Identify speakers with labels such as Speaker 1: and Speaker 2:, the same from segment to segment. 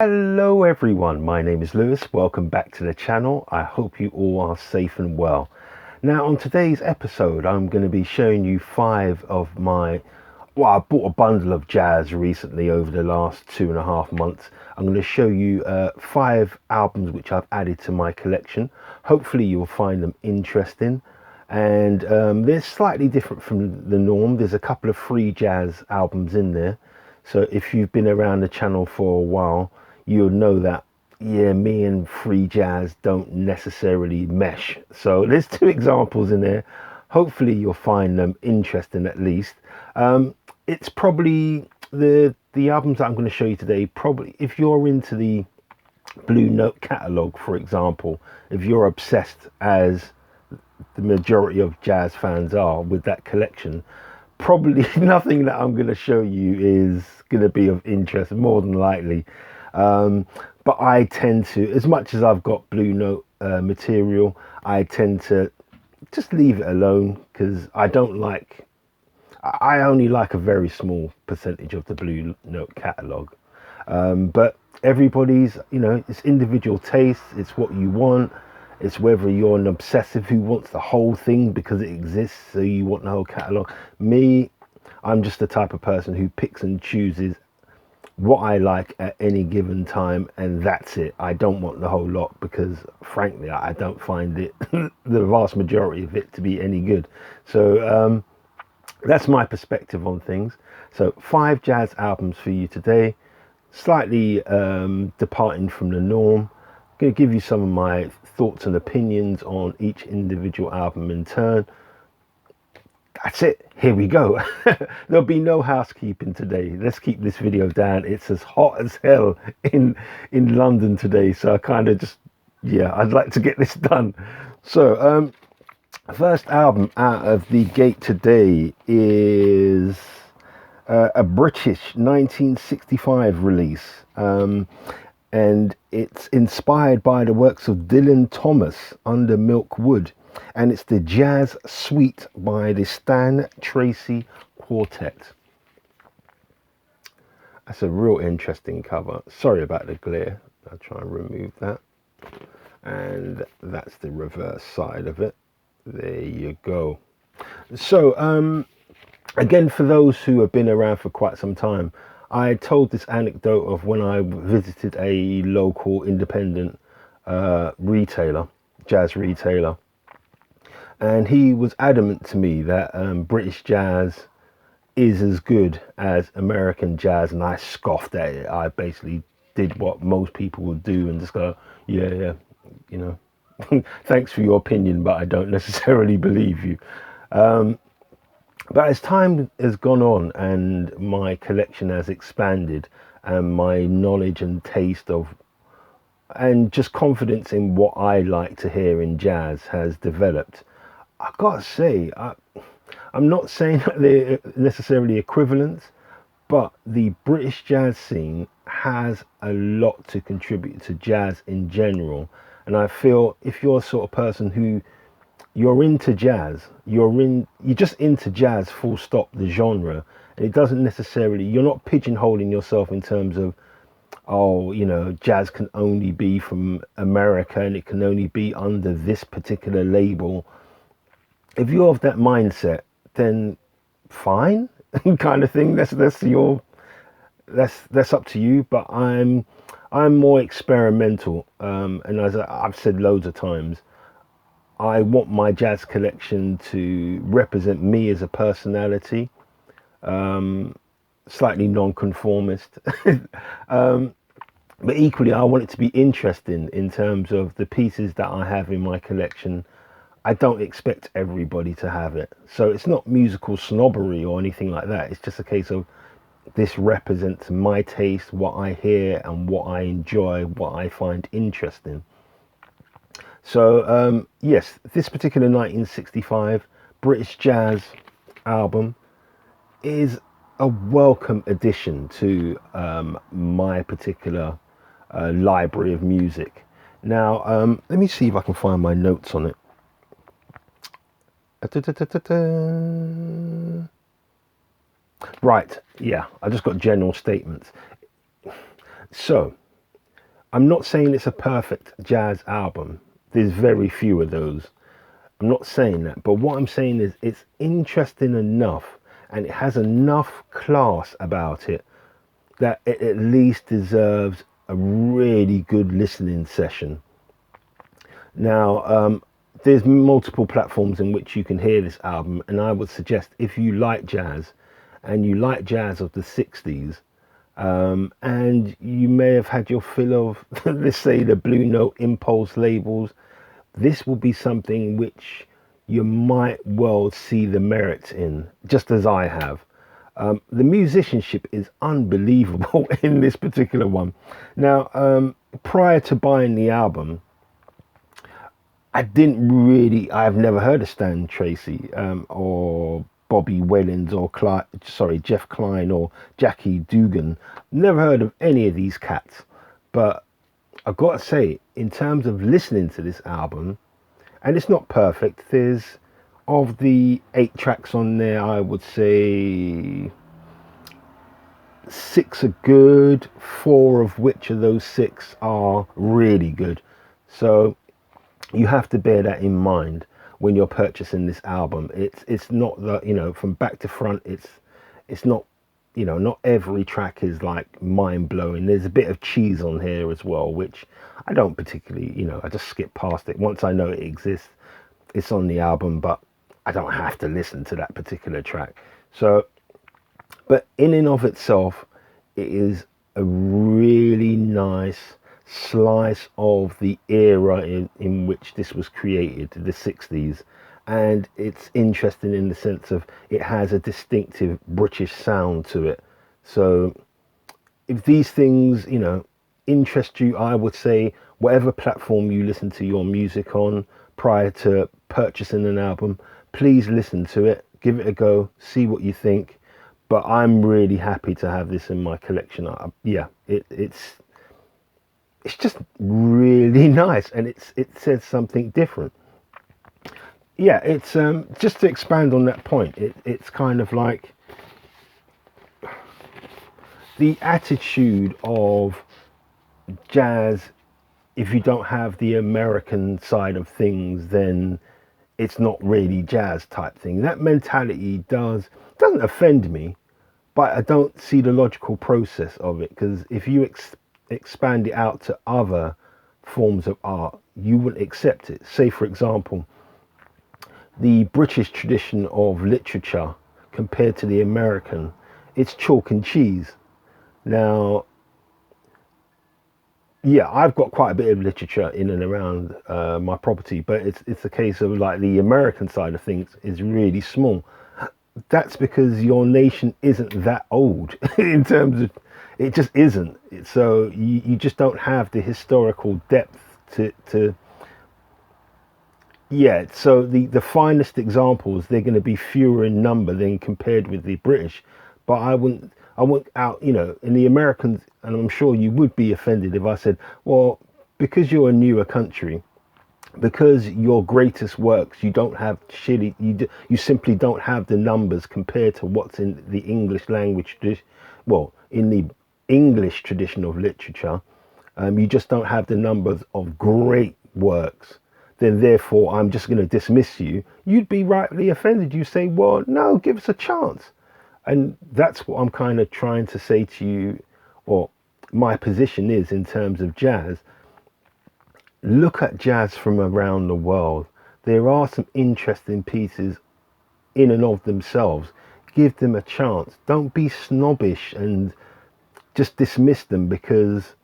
Speaker 1: Hello everyone, my name is Lewis. Welcome back to the channel. I hope you all are safe and well. Now on today's episode I'm going to be showing you I bought a bundle of jazz recently over the last 2.5 months. I'm going to show you 5 albums which I've added to my collection. Hopefully you'll find them interesting, and they're slightly different from the norm. There's a couple of free jazz albums in there, so if you've been around the channel for a while you'll know that, yeah, me and free jazz don't necessarily mesh. So there's 2 examples in there. Hopefully you'll find them interesting at least. It's probably the albums that I'm going to show you today. Probably if you're into the Blue Note catalog, for example, if you're obsessed as the majority of jazz fans are with that collection, probably nothing that I'm going to show you is going to be of interest, more than likely. But I tend to, as much as I've got Blue Note material, I tend to just leave it alone, because I only like a very small percentage of the Blue Note catalogue. But everybody's, it's individual taste, it's what you want. It's whether you're an obsessive who wants the whole thing because it exists, so you want the whole catalogue. Me, I'm just the type of person who picks and chooses what I like at any given time, and that's it. I don't want the whole lot because frankly I don't find it the vast majority of it to be any good. So that's my perspective on things. So 5 jazz albums for you today, slightly departing from the norm. I'm going to give you some of my thoughts and opinions on each individual album in turn. That's it. Here we go. There'll be no housekeeping today. Let's keep this video down. It's as hot as hell in London today, so I kind of just, I'd like to get this done. So first album out of the gate today is a British 1965 release, and it's inspired by the works of Dylan Thomas under Milk Wood. And it's the Jazz Suite by the Stan Tracy Quartet. That's a real interesting cover. Sorry about the glare. I'll try and remove that. And that's the reverse side of it. There you go. So, again, for those who have been around for quite some time, I told this anecdote of when I visited a local independent retailer, jazz retailer. And he was adamant to me that British jazz is as good as American jazz, and I scoffed at it. I basically did what most people would do and just go, yeah, thanks for your opinion, but I don't necessarily believe you. But as time has gone on and my collection has expanded, and my knowledge and taste of, and just confidence in what I like to hear in jazz has developed, I've got to say, I'm not saying that they're necessarily equivalent, but the British jazz scene has a lot to contribute to jazz in general. And I feel if you're a sort of person who you're into jazz, you're just into jazz full stop, the genre, and it doesn't necessarily, you're not pigeonholing yourself in terms of, jazz can only be from America and it can only be under this particular label. If you're of that mindset, then fine, kind of thing. That's up to you. But I'm more experimental, and as I've said loads of times, I want my jazz collection to represent me as a personality, slightly non-conformist, but equally I want it to be interesting in terms of the pieces that I have in my collection. I don't expect everybody to have it. So it's not musical snobbery or anything like that. It's just a case of this represents my taste, what I hear and what I enjoy, what I find interesting. So yes, this particular 1965 British jazz album is a welcome addition to my particular library of music. Now, let me see if I can find my notes on it. Right, yeah, I just got general statements. So I'm not saying it's a perfect jazz album. There's very few of those. I'm not saying that, but what I'm saying is it's interesting enough and it has enough class about it that it at least deserves a really good listening session. Now, there's multiple platforms in which you can hear this album, and I would suggest if you like jazz and you like jazz of the 60s, and you may have had your fill of, let's say, the Blue Note Impulse labels, this will be something which you might well see the merits in, just as I have. The musicianship is unbelievable in this particular one. Now, prior to buying the album, I've never heard of Stan Tracy, or Bobby Wellens, or Jeff Klein, or Jackie Dugan. Never heard of any of these cats. But I've got to say, in terms of listening to this album, and it's not perfect, there's, of the 8 tracks on there, I would say 6 are good, 4 of which of those 6 are really good. So you have to bear that in mind when you're purchasing this album. It's not that, from back to front, it's not, not every track is like mind blowing. There's a bit of cheese on here as well, which I don't particularly, I just skip past it. Once I know it exists, it's on the album, but I don't have to listen to that particular track. So, but in and of itself, it is a really nice slice of the era in which this was created, the 60s. And it's interesting in the sense of it has a distinctive British sound to it. So if these things, interest you, I would say whatever platform you listen to your music on prior to purchasing an album, please listen to it, give it a go, see what you think. But I'm really happy to have this in my collection. It's just really nice, and it says something different. Yeah, it's just to expand on that point. It's kind of like the attitude of jazz. If you don't have the American side of things, then it's not really jazz type thing. That mentality doesn't offend me, but I don't see the logical process of it, because if you expand it out to other forms of art, you wouldn't accept it. Say, for example, the British tradition of literature compared to the American, it's chalk and cheese. Now, yeah, I've got quite a bit of literature in and around my property, but it's a case of like the American side of things is really small. That's because your nation isn't that old in terms of, it just isn't. So you just don't have the historical depth to yeah. So the finest examples, they're going to be fewer in number than compared with the British. But I wouldn't out, in the Americans, and I'm sure you would be offended if I said, well, because you're a newer country, because your greatest works, you don't have you simply don't have the numbers compared to what's in the English language, in the English tradition of literature. You just don't have the numbers of great works. Then therefore I'm just going to dismiss you. You'd be rightly offended. You say, well, no, give us a chance. And that's what I'm kind of trying to say to you, or my position is in terms of jazz. Look at jazz from around the world. There are some interesting pieces in and of themselves. Give them a chance. Don't be snobbish and just dismiss them because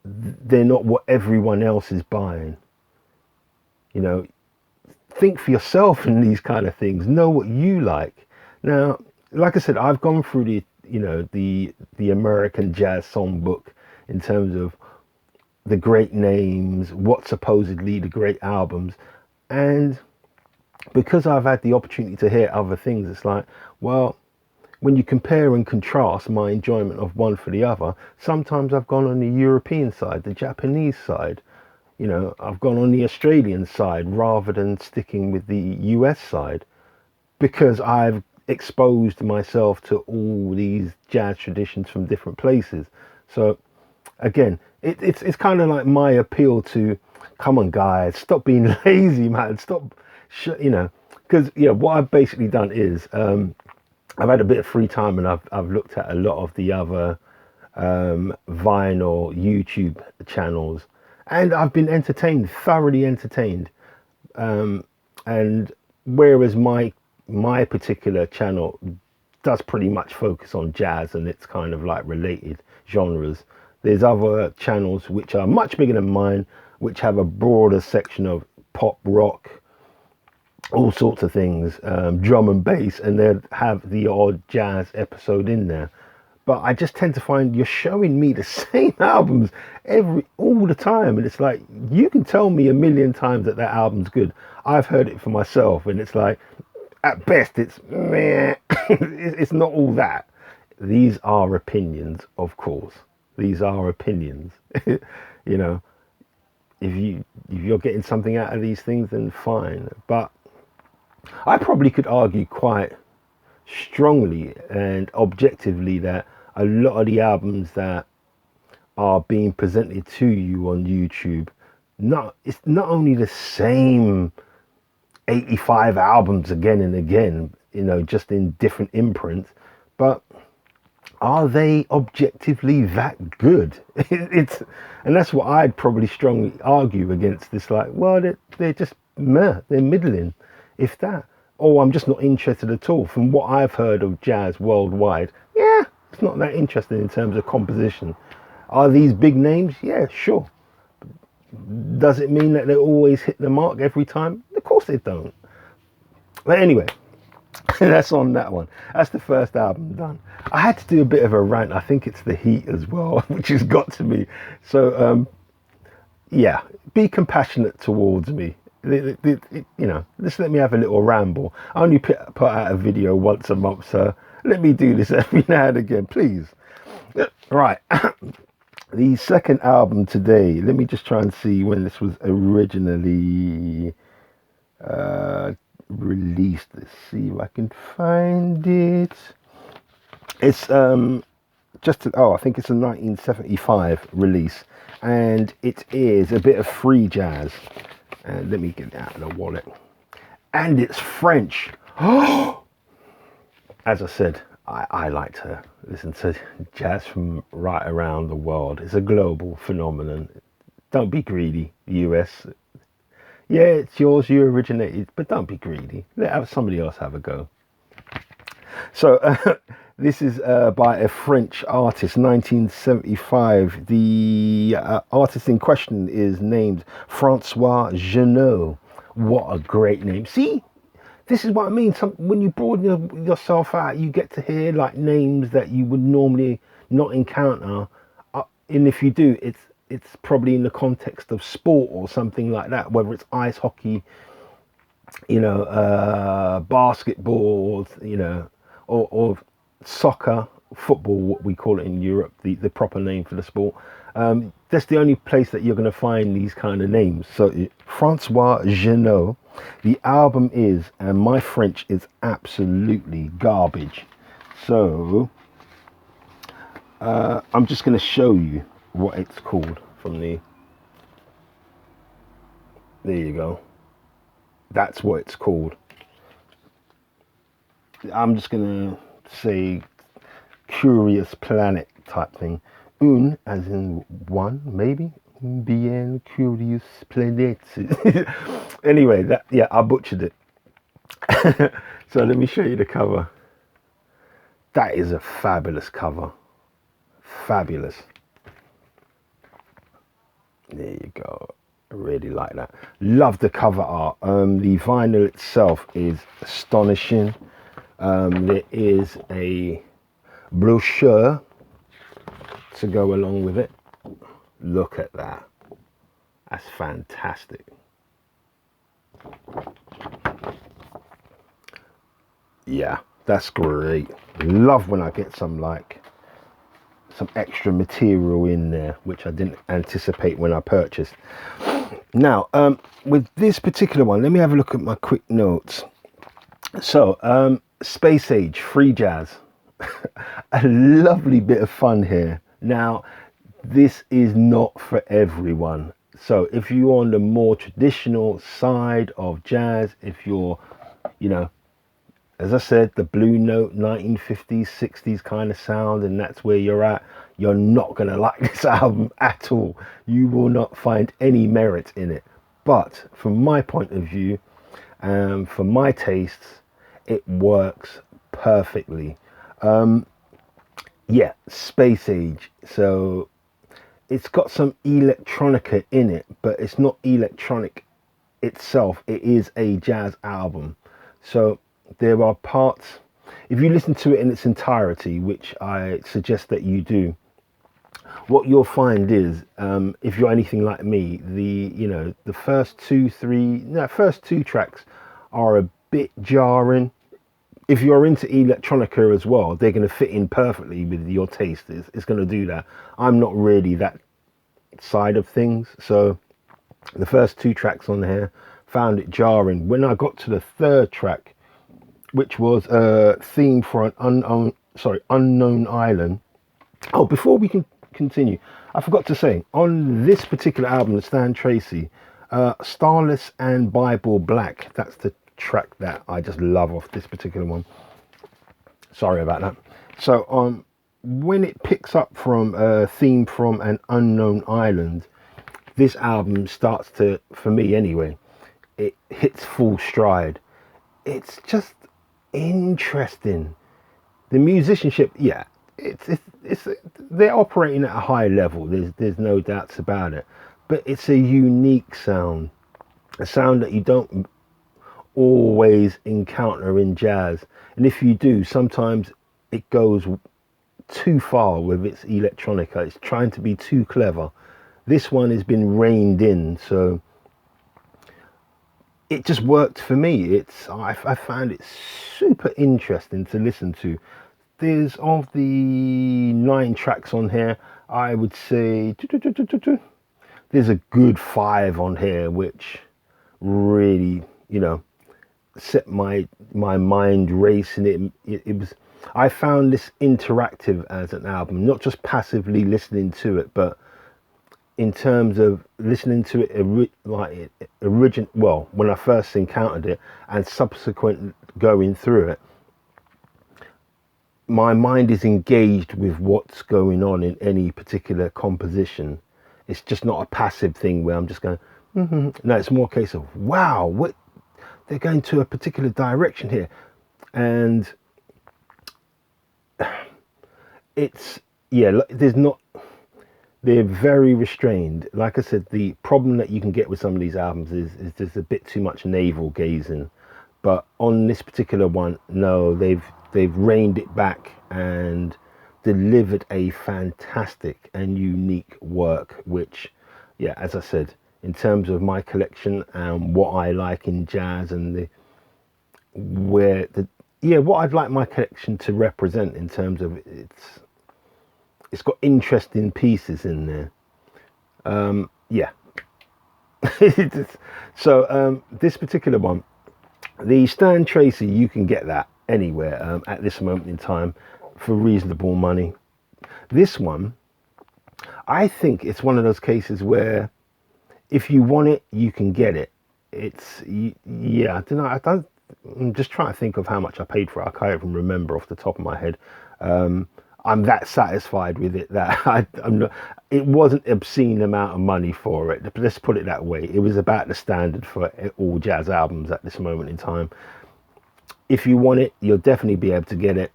Speaker 1: they're not what everyone else is buying. Think for yourself in these kind of things. Know what you like. Now, like I said, I've gone through the American jazz songbook in terms of the great names, what supposedly the great albums, and because I've had the opportunity to hear other things, it's like, well, when you compare and contrast my enjoyment of one for the other, sometimes I've gone on the European side, the Japanese side, I've gone on the Australian side rather than sticking with the US side, because I've exposed myself to all these jazz traditions from different places. So again, It's kind of like my appeal to, come on guys, stop being lazy, man, stop, because yeah, what I've basically done is I've had a bit of free time and I've looked at a lot of the other vinyl YouTube channels, and I've been entertained, thoroughly entertained. And whereas my particular channel does pretty much focus on jazz and it's kind of like related genres, there's other channels which are much bigger than mine, which have a broader section of pop, rock, all sorts of things, drum and bass, and they'll have the odd jazz episode in there. But I just tend to find you're showing me the same albums all the time, and it's like, you can tell me a million times that that album's good. I've heard it for myself, and it's like, at best it's meh. It's not all that. These are opinions, of course. These are opinions. You know, if you're getting something out of these things, then fine. But I probably could argue quite strongly and objectively that a lot of the albums that are being presented to you on YouTube, it's not only the same 85 albums again and again, just in different imprints, but are they objectively that good? And that's what I'd probably strongly argue against. This, like, well, they're just meh, they're middling, if that. Or I'm just not interested at all. From what I've heard of jazz worldwide, yeah, it's not that interesting in terms of composition. Are these big names? Yeah, sure. Does it mean that they always hit the mark every time? Of course they don't. But anyway, that's on that one. That's the first album done. I had to do a bit of a rant. I think it's the heat as well, which has got to me. So, yeah, be compassionate towards me. Just let me have a little ramble. I only put out a video once a month, so let me do this every now and again, please. Right. The second album today, let me just try and see when this was originally released. Let's see if I can find it. It's I think it's a 1975 release, and it is a bit of free jazz. And let me get it out of the wallet. And it's French. As I said, I like to listen to jazz from right around the world. It's a global phenomenon. Don't be greedy, US. Yeah, it's yours, you originated, but don't be greedy. Let somebody else have a go. So this is by a French artist, 1975. The artist in question is named Francois Jeanneau. What a great name. See? This is what I mean. When you broaden yourself out, you get to hear like names that you would normally not encounter. And if you do, it's probably in the context of sport or something like that, whether it's ice hockey, basketball, or soccer, football, what we call it in Europe, the proper name for the sport. That's the only place that you're going to find these kind of names. So Francois Jeanneau, the album is, and my French is absolutely garbage. So I'm just going to show you what it's called from there you go. That's what it's called. I'm just going to say Curious Planet type thing. Un as in one, maybe. Bien Curious Planet. Anyway, I butchered it. So let me show you the cover. That is a fabulous cover. Fabulous. There you go. I really like that. Love the cover art. The vinyl itself is astonishing. There is a brochure to go along with it. Look at that. That's fantastic. Yeah, that's great. Love when I get some extra material in there, which I didn't anticipate when I purchased. Now, with this particular one, let me have a look at my quick notes. So, Space Age, free jazz. A lovely bit of fun here. Now, This is not for everyone. So if you're on the more traditional side of jazz, if you're, you know, as I said, the blue note 1950s, 60s kind of sound, and that's where you're at, you're not going to like this album at all. You will not find any merit in it. But from my point of view, for my tastes, it works perfectly. Yeah, Space Age. So it's got some electronica in it, but it's not electronic itself. It is a jazz album. So there are parts, if you listen to it in its entirety, which I suggest that you do, what you'll find is, if you're anything like me, the first first two tracks are a bit jarring. If you're into electronica as well, they're going to fit in perfectly with your taste. It's going to do that. I'm not really that side of things, so the first two tracks on here found it jarring. When I got to the third track, which was a theme for an unknown island. Oh, before we can continue, I forgot to say, on this particular album, the Stan Tracy, Starless and Bible Black, that's the track that I just love off this particular one. Sorry about that. So when it picks up from a theme from an unknown island, this album starts to, for me anyway, it hits full stride. It's just interesting. The musicianship, yeah, it's they're operating at a high level. There's no doubts about it. But it's a unique sound, a sound that you don't always encounter in jazz. And if you do, sometimes it goes too far with its electronica. It's trying to be too clever. This one has been reined in, so it just worked for me. I found it super interesting to listen to. There's, of the 9 tracks on here, I would say there's a good 5 on here which really, set my mind racing. It was, I found this interactive as an album, not just passively listening to it, but in terms of listening to it when I first encountered it and subsequent going through it, my mind is engaged with what's going on in any particular composition. It's just not a passive thing where I'm just going, No, it's more a case of, wow, what they're going to a particular direction here. And it's, yeah, they're very restrained. Like I said, the problem that you can get with some of these albums is there's a bit too much navel gazing. But on this particular one, no, they've reined it back and delivered a fantastic and unique work, which, yeah, as I said, in terms of my collection and what I like in jazz and what I'd like my collection to represent in terms of it's got interesting pieces in there. Yeah. So this particular one, the Stan Tracy, you can get that anywhere at this moment in time for reasonable money. This one, I think it's one of those cases where if you want it, you can get it. Yeah, I don't know. I'm just trying to think of how much I paid for it. I can't even remember off the top of my head. I'm that satisfied with it that I'm not. It wasn't an obscene amount of money for it. Let's put it that way. It was about the standard for all jazz albums at this moment in time. If you want it, you'll definitely be able to get it.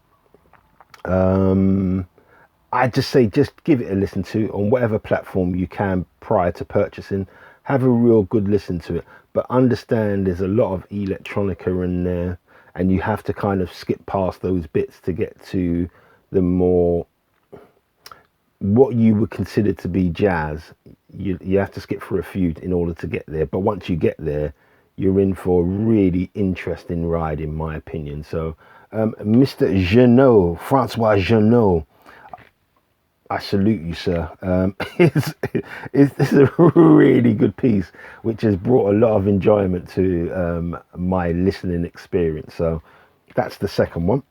Speaker 1: I just say, just give it a listen to on whatever platform you can prior to purchasing. Have a real good listen to it, but understand there's a lot of electronica in there, and you have to kind of skip past those bits to get to the more what you would consider to be jazz. You have to skip through a few in order to get there, but once you get there, you're in for a really interesting ride, in my opinion. So Mr. Jeanneau, Francois Jeanneau, I salute you, sir. It's a really good piece, which has brought a lot of enjoyment to my listening experience. So that's the second one.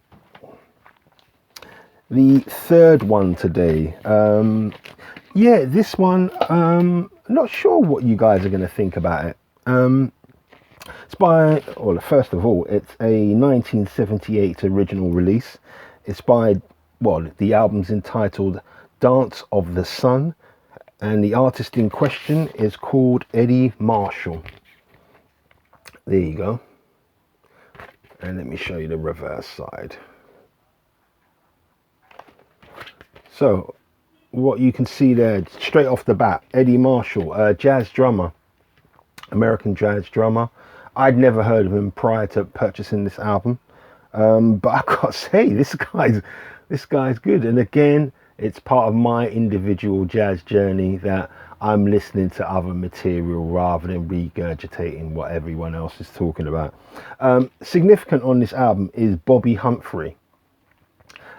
Speaker 1: the third one today. Yeah, this one, not sure what you guys are going to think about it. It's by, well, first of all, it's a 1978 original release. It's by, well, the album's entitled Dance of the Sun, and the artist in question is called Eddie Marshall. There you go. And let me show you the reverse side. So, what you can see there, straight off the bat, Eddie Marshall, a jazz drummer, American jazz drummer. I'd never heard of him prior to purchasing this album, but I gotta say, this guy's good. And again, it's part of my individual jazz journey that I'm listening to other material rather than regurgitating what everyone else is talking about. Significant on this album is Bobby Humphrey.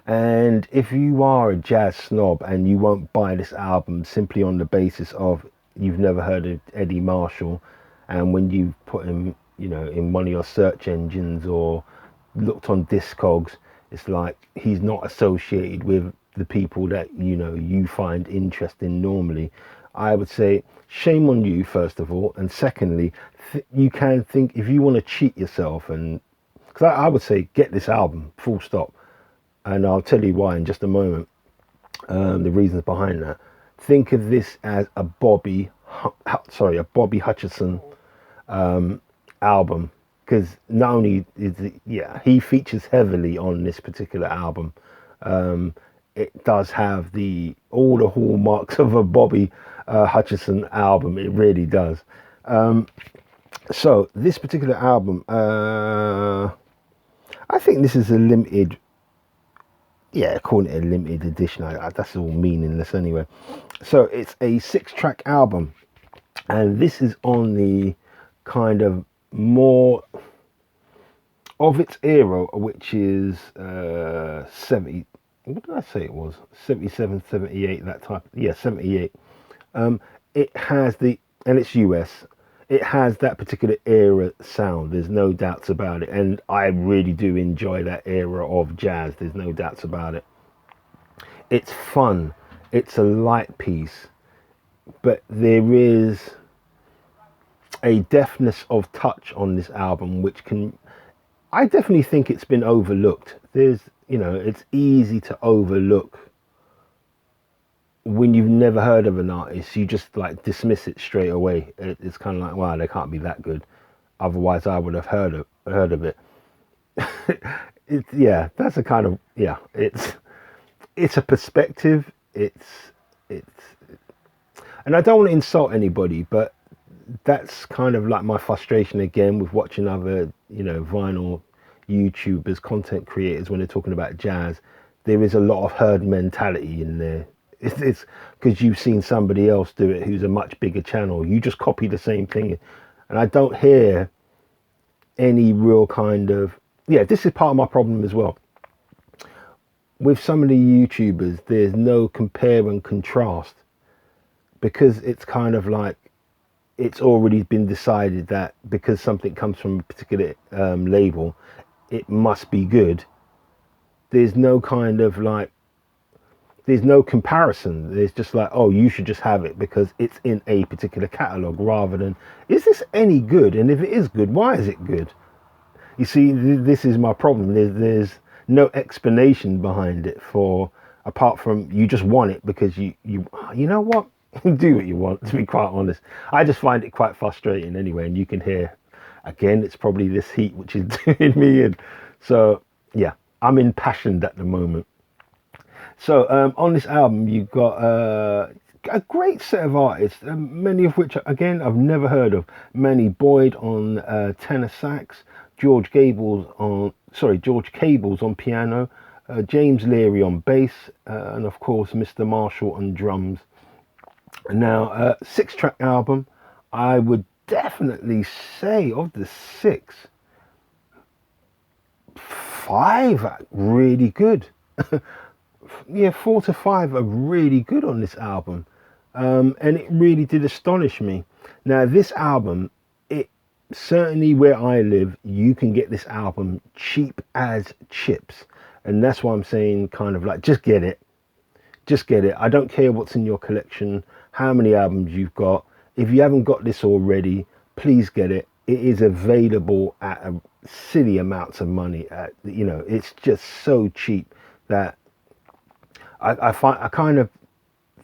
Speaker 1: And if you are a jazz snob and you won't buy this album simply on the basis of you've never heard of Eddie Marshall, and when you put him, you know, in one of your search engines or looked on Discogs, it's like he's not associated with the people that, you know, you find interesting normally, I would say shame on you, first of all. And secondly, you can think, if you want to cheat yourself, and because I would say get this album, full stop. And I'll tell you why in just a moment, the reasons behind that. Think of this as a Bobby Hutcherson album, because not only is it, yeah, he features heavily on this particular album. It does have all the hallmarks of a Bobby Hutcherson album. It really does. So this particular album, I think this is a limited. Yeah, calling it a limited edition, that's all meaningless anyway. So it's a 6-track album, and this is on the kind of more of its era, which is 70, what did I say it was? 77, 78, that type. Yeah, 78. It has and it's US, it has that particular era sound, there's no doubts about it, and I really do enjoy that era of jazz, there's no doubts about it. It's fun, it's a light piece, but there is a deftness of touch on this album which I definitely think it's been overlooked. There's, you know, it's easy to overlook when you've never heard of an artist. You just like dismiss it straight away. It's kind of like, wow, they can't be that good, otherwise I would have heard of it. Yeah, that's a kind of, yeah, it's a perspective. It's and I don't want to insult anybody, but that's kind of like my frustration again with watching other, you know, vinyl YouTubers, content creators, when they're talking about jazz. There is a lot of herd mentality in there. It's because you've seen somebody else do it who's a much bigger channel. You just copy the same thing. And I don't hear any real kind of, yeah, this is part of my problem as well. With some of the YouTubers, there's no compare and contrast, because it's kind of like it's already been decided that because something comes from a particular label, it must be good. There's no kind of like, there's no comparison. There's just like, oh, you should just have it because it's in a particular catalogue, rather than, is this any good? And if it is good, why is it good? You see, this is my problem. There's no explanation behind it, apart from you just want it because you know what? Do what you want, to be quite honest. I just find it quite frustrating anyway, and you can hear, again, it's probably this heat which is doing me in. So, yeah, I'm impassioned at the moment. So on this album, you've got a great set of artists, many of which, again, I've never heard of. Manny Boyd on tenor sax, George Cables on piano, James Leary on bass, and of course Mr. Marshall on drums. Now, 6-track album, I would definitely say of the 6, 5 are really good. Yeah, 4 to 5 are really good on this album, and it really did astonish me. Now, this album, it certainly, where I live, you can get this album cheap as chips. And that's why I'm saying kind of like, just get it. Just get it. I don't care what's in your collection, how many albums you've got. If you haven't got this already, please get it. It is available at a silly amounts of money. It's just so cheap that I kind of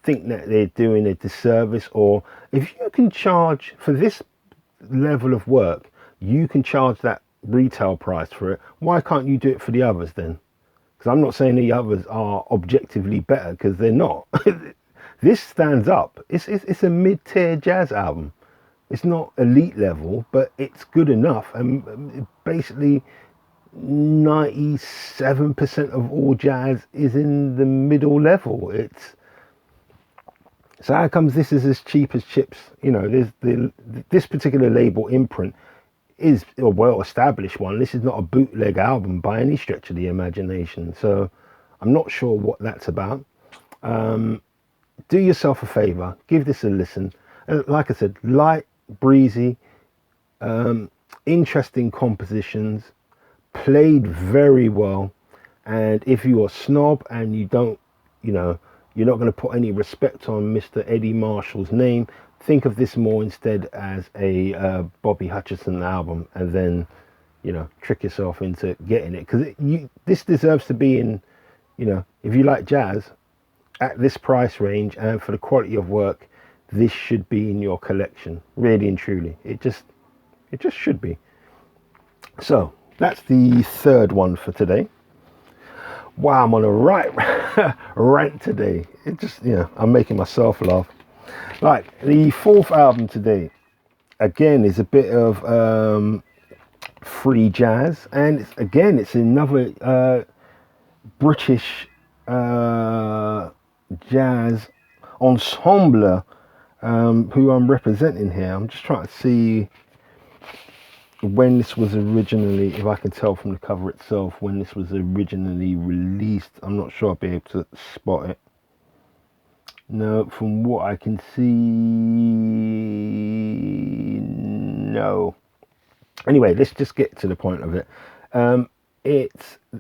Speaker 1: think that they're doing a disservice. Or if you can charge for this level of work, you can charge that retail price for it. Why can't you do it for the others then? Because I'm not saying the others are objectively better, because they're not. This stands up. It's a mid-tier jazz album. It's not elite level, but it's good enough. And basically 97% of all jazz is in the middle level. So how comes this is as cheap as chips? This particular label, Imprint, is a well-established one. This is not a bootleg album by any stretch of the imagination. So I'm not sure what that's about. Do yourself a favor, give this a listen. Like I said, light, breezy, interesting compositions, played very well. And if you're a snob and you don't, you're not going to put any respect on Mr. Eddie Marshall's name, think of this more instead as a Bobby Hutcherson album, and then trick yourself into getting it, because this deserves to be in, if you like jazz at this price range and for the quality of work, this should be in your collection, really and truly. It just should be. So that's the third one for today. Wow, I'm on a right rant today. I'm making myself laugh. Right, the fourth album today, again, is a bit of free jazz, and it's another British jazz ensemble who I'm representing here. I'm just trying to see when this was originally, if I can tell from the cover itself, when this was originally released. I'm not sure I'll be able to spot it. No, from what I can see, no. Anyway, let's just get to the point of it.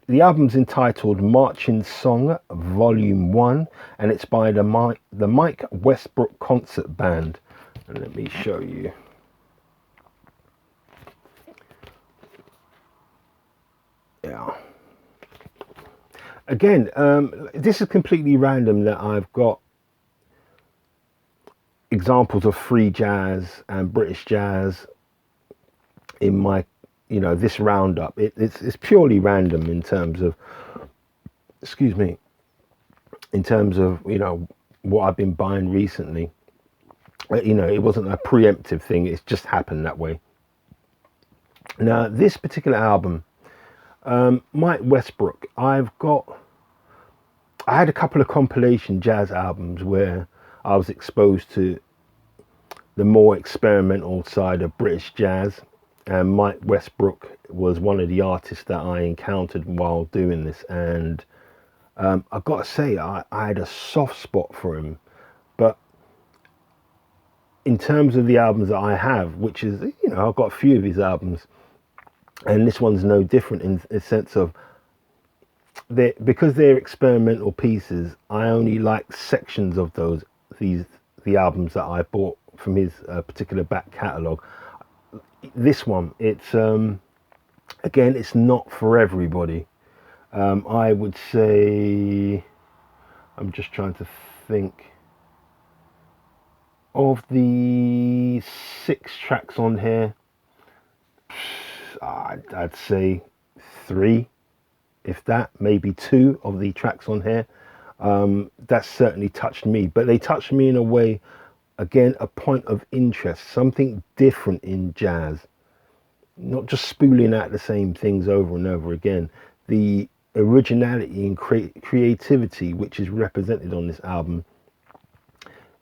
Speaker 1: The album's entitled Marching Song Volume 1, and it's by the Mike Westbrook Concert Band. And let me show you. Yeah. Again, this is completely random that I've got examples of free jazz and British jazz in my, this roundup. It's purely random in terms of, in terms of, what I've been buying recently. It wasn't a preemptive thing. It's just happened that way. Now, this particular album, Mike Westbrook, I had a couple of compilation jazz albums where I was exposed to the more experimental side of British jazz, and Mike Westbrook was one of the artists that I encountered while doing this. And I've got to say, I had a soft spot for him. But in terms of the albums that I have, which is, I've got a few of his albums, and this one's no different in the sense of because they're experimental pieces, I only like sections of the albums that I bought from his particular back catalogue. This one, it's again, it's not for everybody. I would say, I'm just trying to think of the 6 tracks on here. I'd say 3, if that, maybe 2 of the tracks on here. That certainly touched me, but they touched me in a way, again, a point of interest, something different in jazz, not just spooling out the same things over and over again. The originality and creativity which is represented on this album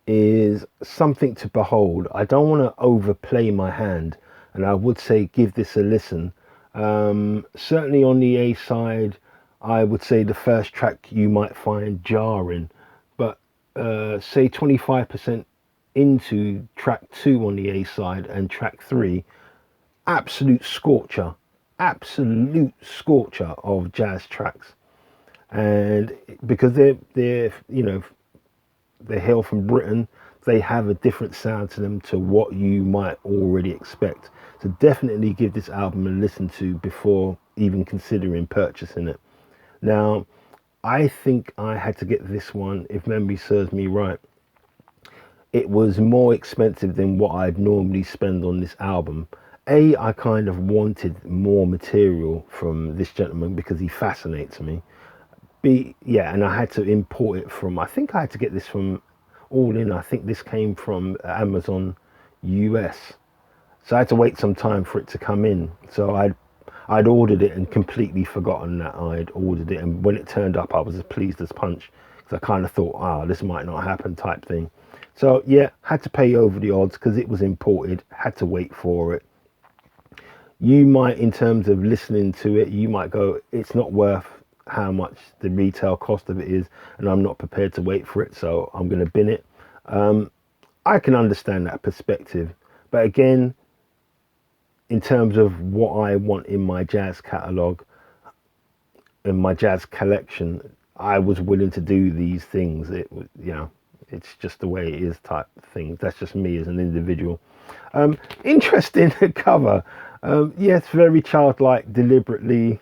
Speaker 1: is something to behold. I don't want to overplay my hand, and I would say give this a listen. Certainly on the A side, I would say the first track you might find jarring, but say 25% into track 2 on the A side and track 3, absolute scorcher of jazz tracks. and because they're they hail from Britain, they have a different sound to them to what you might already expect. So definitely give this album a listen to before even considering purchasing it. Now, I think I had to get this one, if memory serves me right. It was more expensive than what I'd normally spend on this album. I kind of wanted more material from this gentleman because he fascinates me. Yeah, and I had to import it from, I think I had to get this from All In. I think this came from Amazon US. So I had to wait some time for it to come in. So I'd ordered it and completely forgotten that I'd ordered it. And when it turned up, I was as pleased as punch because I kind of thought, this might not happen type thing. So yeah, had to pay over the odds because it was imported, had to wait for it. You might, in terms of listening to it, you might go, it's not worth how much the retail cost of it is, and I'm not prepared to wait for it, so I'm going to bin it. I can understand that perspective, but again, in terms of what I want in my jazz catalogue, in my jazz collection, I was willing to do these things. It was, it's just the way it is type thing. That's just me as an individual. Interesting cover. Yes, very childlike, deliberately,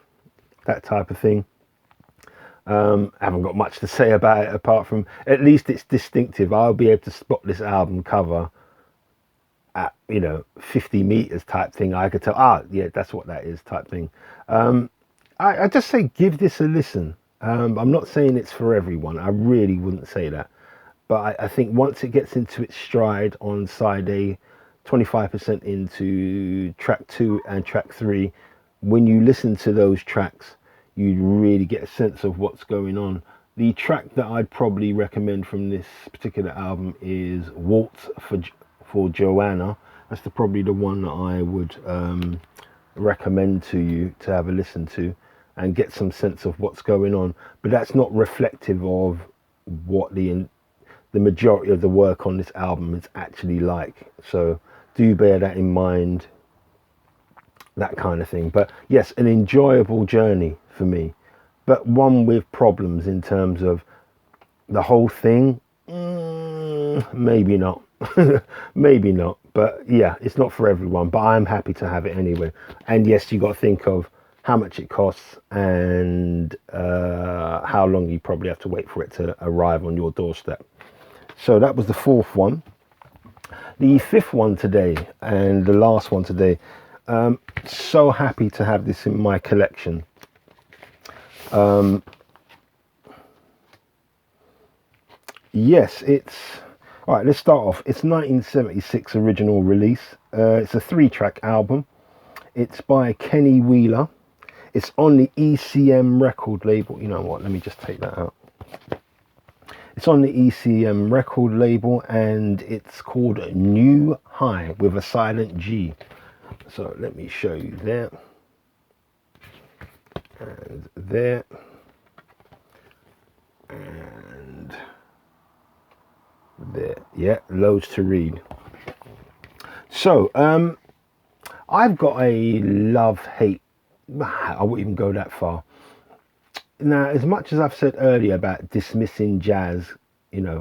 Speaker 1: that type of thing. Haven't got much to say about it apart from at least it's distinctive. I'll be able to spot this album cover at 50 meters type thing. I could tell, yeah, that's what that is type thing. I just say give this a listen. I'm not saying it's for everyone. I really wouldn't say that, but I think once it gets into its stride on side A, 25% into track 2 and track 3, when you listen to those tracks, you really get a sense of what's going on. The track that I'd probably recommend from this particular album is Waltz for Joanna. That's probably the one that I would recommend to you to have a listen to and get some sense of what's going on. But that's not reflective of what the majority of the work on this album is actually like. So do bear that in mind, that kind of thing. But yes, an enjoyable journey for me, but one with problems in terms of the whole thing. Maybe not. Maybe not, but yeah, it's not for everyone, but I'm happy to have it anyway. And yes, you got to think of how much it costs and how long you probably have to wait for it to arrive on your doorstep. So that was the fourth one. The fifth one today and the last one today. So happy to have this in my collection. Yes, it's all right. Let's start off. It's 1976 original release. It's a 3-track album. It's by Kenny Wheeler. It's on the ECM record label. You know what? Let me just take that out. It's on the ECM record label and it's called New High with a silent G. So let me show you that. And there. And there. Yeah, loads to read. So, I've got a love-hate. I wouldn't even go that far. Now, as much as I've said earlier about dismissing jazz,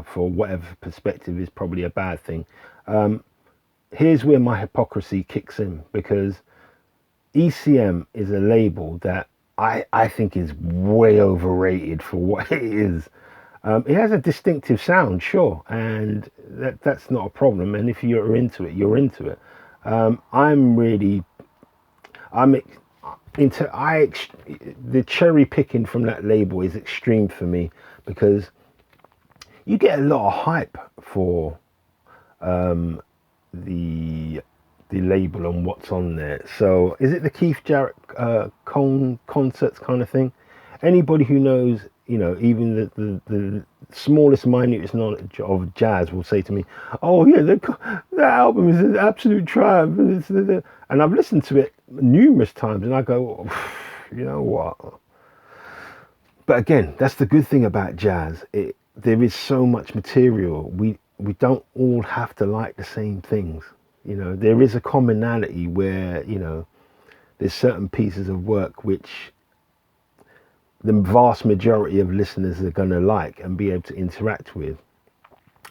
Speaker 1: for whatever perspective is probably a bad thing, here's where my hypocrisy kicks in, because ECM is a label that I think is way overrated for what it is. It has a distinctive sound, sure, and that's not a problem. And if you're into it, you're into it. The cherry picking from that label is extreme for me, because you get a lot of hype for the label and what's on there. So is it the Keith Jarrett concerts kind of thing? Anybody who knows, even the smallest, minutest knowledge of jazz will say to me, oh yeah, that album is an absolute triumph. And I've listened to it numerous times and I go, you know what? But again, that's the good thing about jazz. There is so much material. We don't all have to like the same things. There is a commonality where, there's certain pieces of work which the vast majority of listeners are going to like and be able to interact with.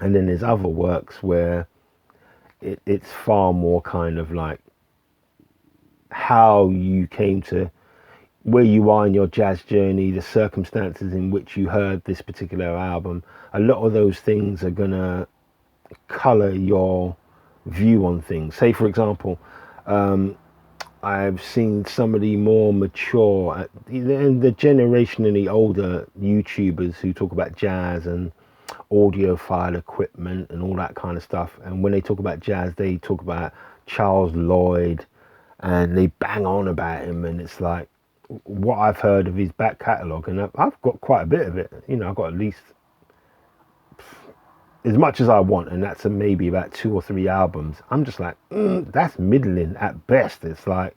Speaker 1: And then there's other works where it's far more kind of like how you came to where you are in your jazz journey, the circumstances in which you heard this particular album. A lot of those things are going to color your view on things. Say, for example, I've seen some of the more mature and the generationally older YouTubers who talk about jazz and audiophile equipment and all that kind of stuff. And when they talk about jazz, they talk about Charles Lloyd and they bang on about him. And it's like what I've heard of his back catalogue, and I've got quite a bit of it. You know, I've got at least as much as I want, and that's maybe about 2 or 3 albums. I'm just like, that's middling at best. It's like,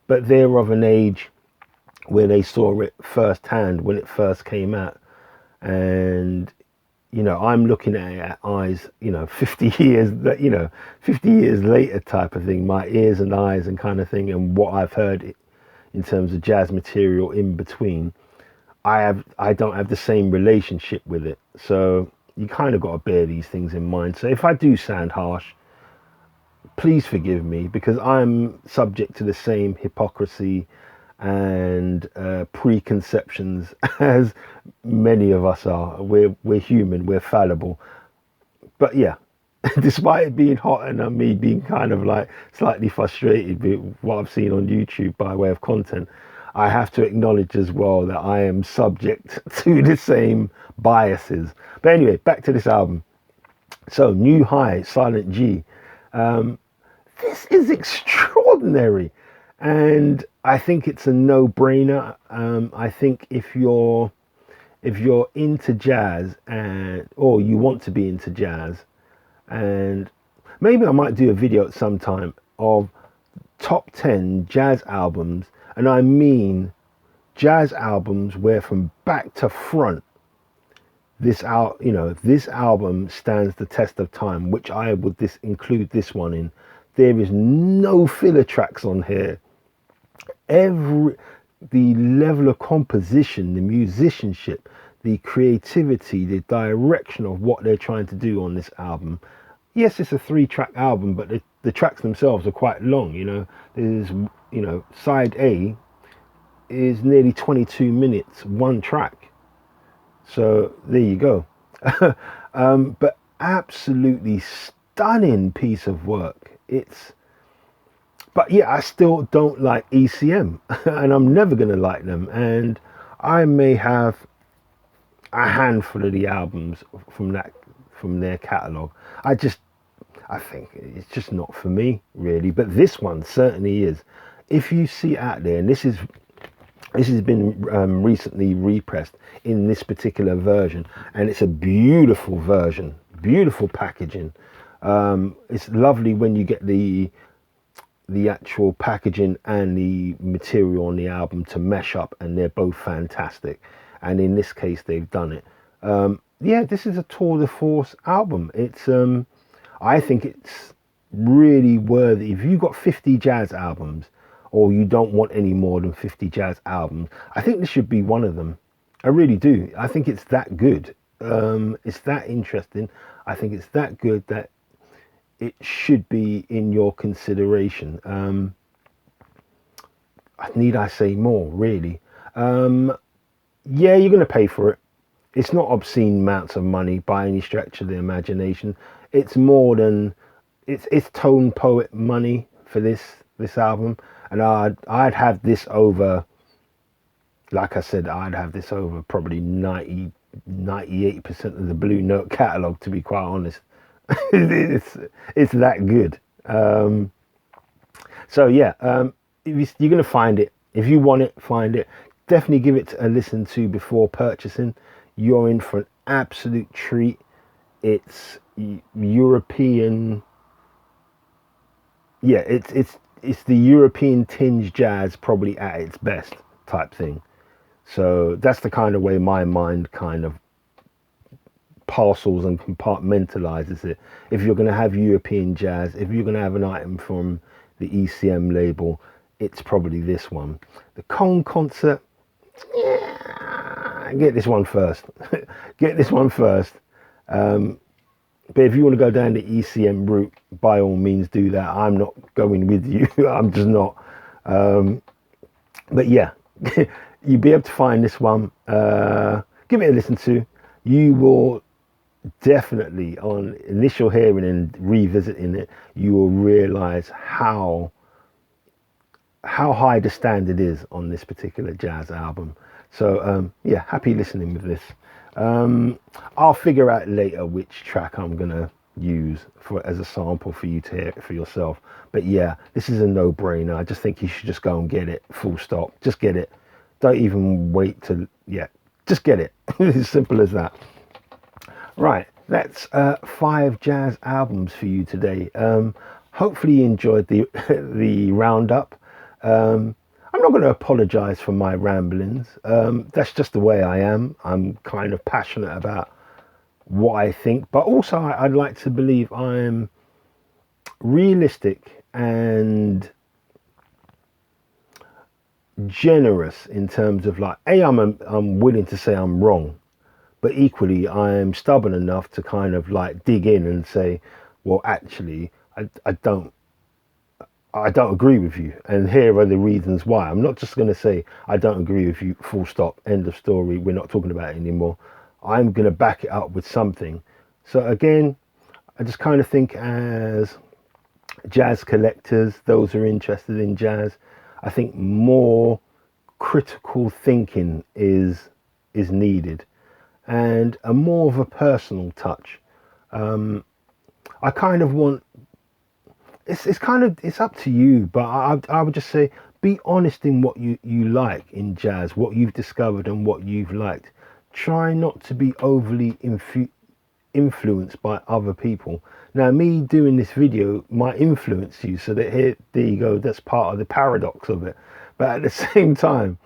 Speaker 1: but they're of an age where they saw it firsthand when it first came out. And, you know, I'm looking at it at eyes, 50 years, 50 years later type of thing, my ears and eyes and kind of thing, and what I've heard in terms of jazz material in between. I don't have the same relationship with it. So you kind of got to bear these things in mind. So if I do sound harsh, please forgive me, because I'm subject to the same hypocrisy and preconceptions as many of us are. We're human, we're fallible. But yeah, despite it being hot and me being kind of like slightly frustrated with what I've seen on YouTube by way of content, I have to acknowledge as well that I am subject to the same biases. But anyway, back to this album. So, New High, Silent G. This is extraordinary. And I think it's a no-brainer. I think if you're into jazz or you want to be into jazz, and maybe I might do a video at some time of top 10 jazz albums, and I mean jazz albums where from back to front this album stands the test of time, which I would include this one in. There is no filler tracks on here. The level of composition, the musicianship, the creativity, the direction of what they're trying to do on this album. Yes, it's a 3-track album, but the tracks themselves are quite long. There's, side A is nearly 22 minutes, 1 track. So there you go. But absolutely stunning piece of work. But yeah, I still don't like ECM, and I'm never going to like them. And I may have a handful of the albums from their catalogue. I think it's just not for me, really. But this one certainly is. If you see it out there, and this has been recently repressed in this particular version, and it's a beautiful version, beautiful packaging. It's lovely when you get the actual packaging and the material on the album to mesh up, and they're both fantastic. And in this case, they've done it. Yeah, this is a tour de force album. It's I think it's really worthy. If you've got 50 jazz albums, or you don't want any more than 50 jazz albums, I think this should be one of them. I really do. I think it's that good. It's that interesting. I think it's that good that it should be in your consideration. Need I say more, really? Yeah, you're going to pay for it. It's not obscene amounts of money by any stretch of the imagination. It's more than it's tone poet money for this album, and I'd have this over. Like I said, I'd have this over probably 98% of the Blue Note catalogue, to be quite honest. it's that good. So yeah, you're going to find it. If you want it, find it. Definitely give it a listen to before purchasing. You're in for an absolute treat. It's European. Yeah, it's the European tinge jazz probably at its best type thing. So that's the kind of way my mind kind of parcels and compartmentalizes it. If you're going to have European jazz, if you're going to have an item from the ECM label, it's probably this one. The Cone concert, yeah, get this one first. Get this one first. But if you want to go down the ECM route, by all means do that. I'm not going with you. I'm just not. But yeah, you'll be able to find this one. Give it a listen to. You will definitely, on initial hearing and revisiting it, you will realize how high the standard is on this particular jazz album. So yeah, happy listening with this. I'll figure out later which track I'm gonna use for as a sample for you to hear it for yourself. But yeah, this is a no-brainer. I just think you should just go and get it, full stop. Just get it. Don't even wait to, yeah, just get it. It's as simple as that. Right, that's 5 jazz albums for you today. Hopefully you enjoyed the the roundup. I'm not going to apologize for my ramblings. That's just the way I am. I'm kind of passionate about what I think, but also I'd like to believe I'm realistic and generous in terms of like, I'm willing to say I'm wrong, but equally I'm stubborn enough to kind of like dig in and say, well, actually, I don't agree with you, and here are the reasons why. I'm not just going to say I don't agree with you, full stop, end of story, we're not talking about it anymore. I'm going to back it up with something. So again, I just kind of think as jazz collectors, those who are interested in jazz, I think more critical thinking is needed, and a more of a personal touch. I kind of want, it's up to you, but I would just say be honest in what you like in jazz, what you've discovered and what you've liked. Try not to be overly influenced by other people. Now, me doing this video might influence you, so that there you go, that's part of the paradox of it. But at the same time,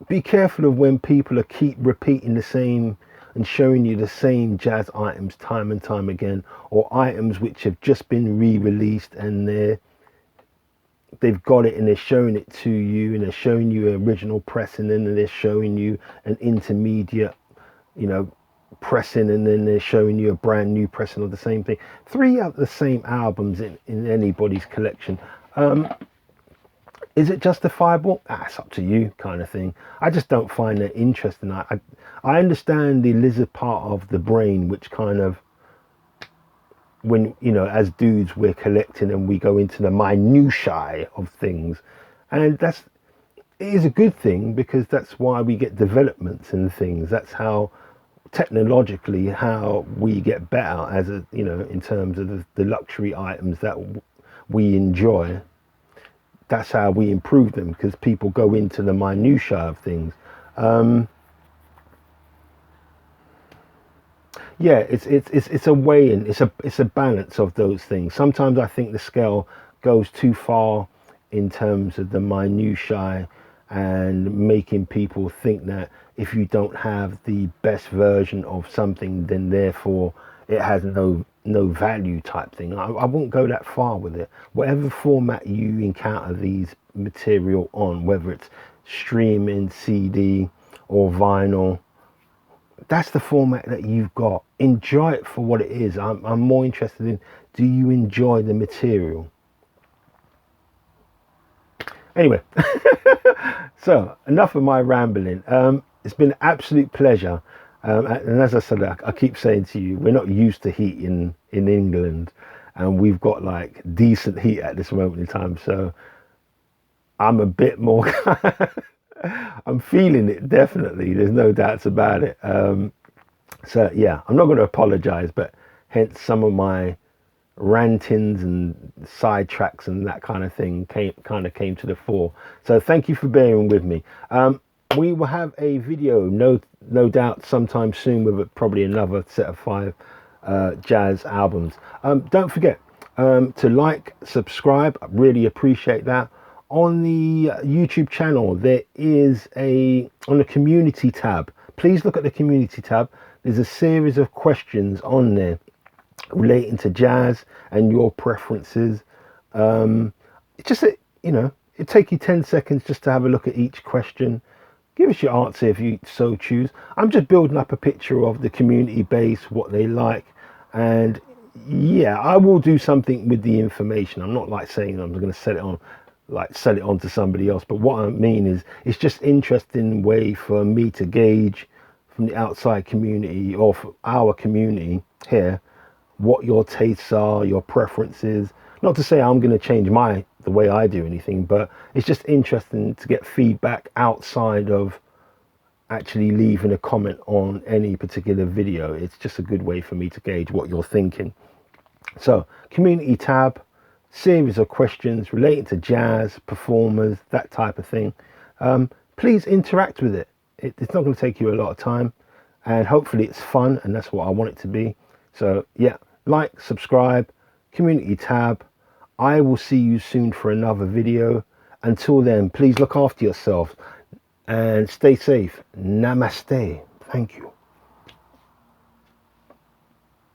Speaker 1: be careful of when people keep repeating the same and showing you the same jazz items time and time again, or items which have just been re-released and they've got it and they're showing it to you, and they're showing you an original pressing, and then they're showing you an intermediate, pressing, and then they're showing you a brand new pressing of the same thing. 3 of the same albums in anybody's collection. Is it justifiable? It's up to you, kind of thing. I just don't find that interesting. I understand the lizard part of the brain, which kind of, when, as dudes, we're collecting and we go into the minutiae of things. And it is a good thing, because that's why we get developments and things. That's how, technologically, how we get better as in terms of the luxury items that we enjoy. That's how we improve them, because people go into the minutiae of things. Yeah, it's a weighing, it's a balance of those things. Sometimes I think the scale goes too far in terms of the minutiae, and making people think that if you don't have the best version of something, then therefore it has no value type thing. I won't go that far with it. Whatever format you encounter these material on, whether it's streaming, CD or vinyl, that's the format that you've got. Enjoy it for what it is. I'm more interested in, do you enjoy the material? Anyway, so enough of my rambling. It's been an absolute pleasure. And as I said, I keep saying to you, we're not used to heat in England, and we've got like decent heat at this moment in time. So I'm a bit more, I'm feeling it, definitely. There's no doubts about it. So yeah, I'm not going to apologize, but hence some of my rantings and sidetracks and that kind of thing came to the fore. So thank you for bearing with me. We will have a video, no doubt, sometime soon, with probably another set of 5 jazz albums. Don't forget to like, subscribe. I really appreciate that. On the YouTube channel, there is on the community tab. Please look at the community tab. There's a series of questions on there relating to jazz and your preferences. It's just, it'd take you 10 seconds just to have a look at each question. Give us your answer if you so choose. I'm just building up a picture of the community base, what they like, and yeah, I will do something with the information. I'm not like saying I'm going to sell it on, like sell it on to somebody else. But what I mean is, it's just interesting way for me to gauge from the outside community or for our community here what your tastes are, your preferences. Not to say I'm going to change the way I do anything, but it's just interesting to get feedback outside of actually leaving a comment on any particular video. It's just a good way for me to gauge what you're thinking. So, community tab, series of questions relating to jazz, performers, that type of thing. Please interact with it. It's not going to take you a lot of time, and hopefully it's fun, and that's what I want it to be. So yeah, like, subscribe, community tab. I will see you soon for another video. Until then, please look after yourself and stay safe. Namaste. Thank you.